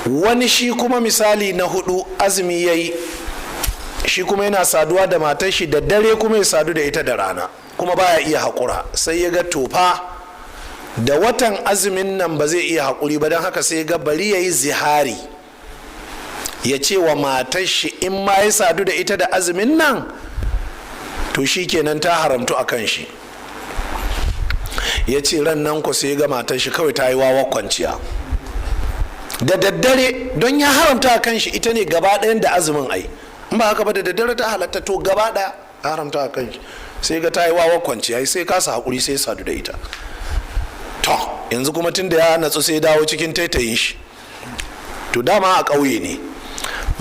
wani shi kuma misali na hudu azumi yayi, shi kuma yana saduwa da matar shi da dare kuma ya sadu da ita da rana kuma baya iya haƙura, sai ya ga tofa da watan azumin nan ba zai iya haƙuri ba, don haka sai ya ga bari ya yi zihari, ya ce wa matar shi in ma ya sadu da ita da azumin nan to shi kenan ta haramtu a kan shi. Ya ce ran nan ku sai ga matar shi kawai ta yi wawa kwanciya da daddare, don ya haramta a kan shi ita ne gaba ɗayan da azumin ai, in ba haka ba da daddare ta halatta to gaba ɗaya haramta a kan shi, sai ga ta yi wawa kwanciya sai kasa haƙuri sai sadu da ita. To yanzu kuma tun da ya natsu sai dawo cikin taitayin shi. To dama a ƙauye ne,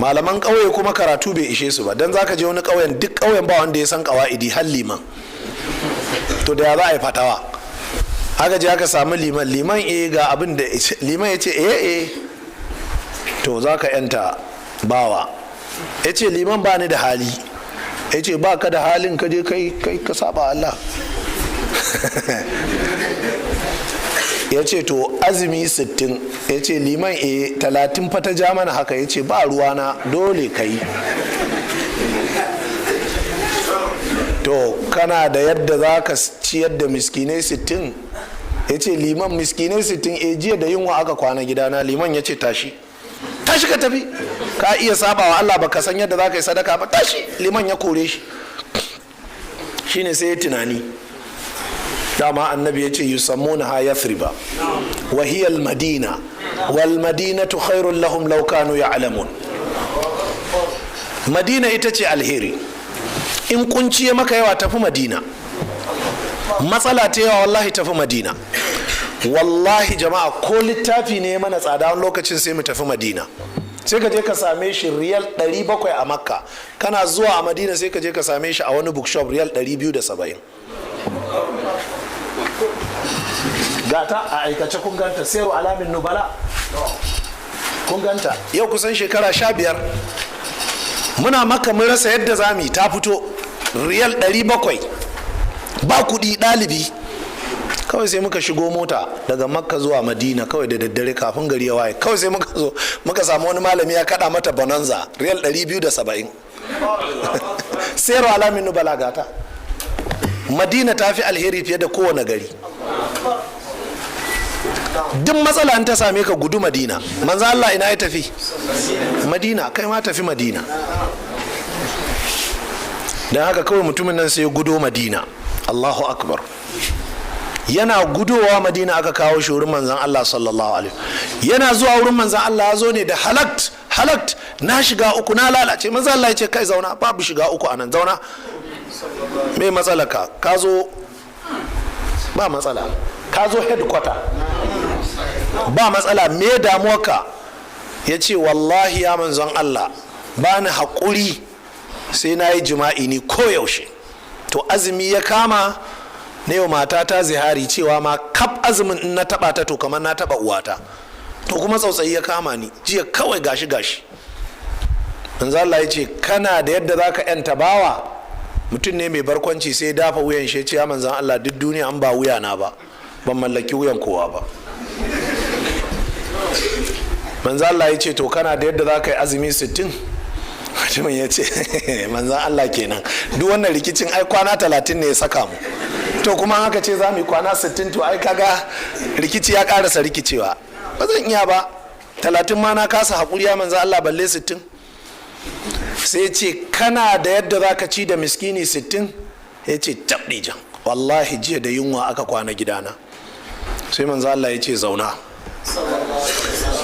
malaman ƙauye kuma karatu bai ishe su ba, don zaka je wani ƙauyen duk ƙauyen ba wanda ya san ƙawa'idi har liman. To da ya za a yi fatawa, aka je aka samu liman ga abin da liman ya ce to za ka yanta bawa, ya ce liman ba ni da hali, ya ce ba ka da halin ka je kai ka saba Allah. Ya ce to azumi 60, ya ce liman 30 fata ja mana haka, ya ce ba ruwana dole ka yi. To kana da yadda za ka ciyar da miskinai 60, ya ce liman miskinai 60 jiya da yunwa aka kwana gidana. Liman ya ce tashi ka tafi, ka iya saba wa Allah baka san yadda za ka yi sadaka ba, tashi. Liman ya kore shi. Shine sai ya tunani, dama annabi ya ce yusammuna ha yathriba wa hiya al-madina wal madinatu khairul lahum law kanu ya'lamun. Madina ita ce alheri, in kunci ya maka yawa tafi Madina, matsala ta yawa wallahi tafi Madina. Wallahi jama'a ko littafi ne mana tsada wani lokacin sai mu tafi Madina, sai ka je ka same shi riyal 700 a Makka, kana zuwa a Madina sai ka je ka same shi a wani bookshop riyal 270. Gata a aikace kun ganta, sayarwa alamin nubala kun ganta yau kusan shekara 15 muna Makka mun rasa yadda zamu ta fito riyal 700 ba kudi ɗalibi. Kawai sai muka shigo mota daga Makka zuwa Madina kawai da daddare kafin gari ya waye, kawai sai muka zo muka samu wani malami ya kada mata bonanza riyal 270. sayarwa alamin nubala gata. Madina ta fi alheri fiye da kowane gari. Duk matsala an ta same ka gudu Madina. Manzo Allah ina ya tafi? Madina. Kai ma tafi Madina. Dan haka kawai mutumin nan sai ya gudo Madina. Allahu akbar. Yana gudowa Madina aka kawo shi wurin manzon Allah sallallahu alaihi. Yana zuwa wurin manzon Allah ya zo ne da halakt na shiga uku na lalace. Manzo Allah ya ce kai zauna, babu shiga uku anan, zauna. Me matsala ka zo ba matsala, ka zo headquarter ba matsala, me damuwarka? Ya ce wallahi ya manzon Allah ba ni haƙuri sai na yi jima'i ni koyaushe. To azumi ya kama na yau matata zihari cewa ma kaf azumin in na taɓa ta to kamar na taɓa uwata. To kuma tsautsayi ya kama ni jiya kawai gashi manzon Allah ya ce kana da yadda za ka yanta bawa? Mutum ne mai barkwanci sai dafa wuyan shi ce ya manzan Allah duk duniya an ba wuya na ba, ban mallaki wuyan kowa ba. Manzan Allah ya ce to kana da yadda za ka yi azumi 60? Mutumin ya ce manzan Allah kenan, duk wannan rikicin ai kwana 30 ne ya saka mu, to kuma haka ce za mu yi kwana 60 to ai kaga rikici ya karasa rikicewa. Ba zan iya ba, 30 ma na kasa haƙuri ya manzan Allah balle 60. Sai ce kana da yadda za ka ci da miskini 60? Ya ce tabdijan wallahi jiya da yunwa aka kwana gidana. Sai manzo Allah ya ce zauna.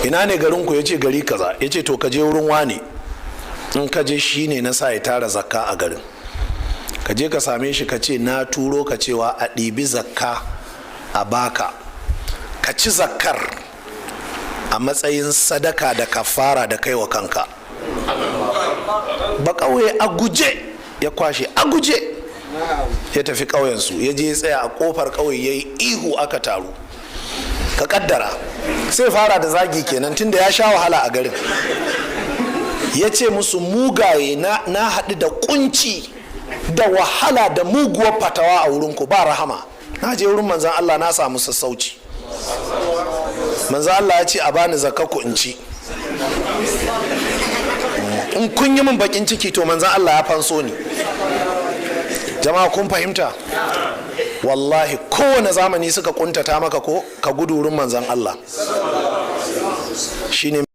Ina ne garinku? Ya ce gari kaza. Ya ce to ka je wurin wane, in ka je shi ne na sa ya tara zakka a garin, ka je ka same shi ka ce na turo ka cewa a ɗibi zakka a baka, ka ci zakkar a matsayin sadaka da kafara da kai wa kanka. Ba ƙauye a guje ya kwashe, a guje ya tafi ƙauyensu, ya je ya tsaya a ƙofar ƙauye ya yi ihu aka taru. Ka kaddara sai fara da zagi kenan tunda ya sha wahala a garin. Ya ce musu mugaye na haɗu da kunci da wahala da muguwar fatawa a wurinku, ba rahama. Na je wurin manzan Allah na samu sassauci. Manzan Allah ya ce a bani zakka ku in ci. in kun yi min bakin ciki to manzan Allah ya fanso ni. Jama'a kun fahimta? Wallahi kowane zamani suka kuntata maka ko ka gudu wurin manzan Allah shine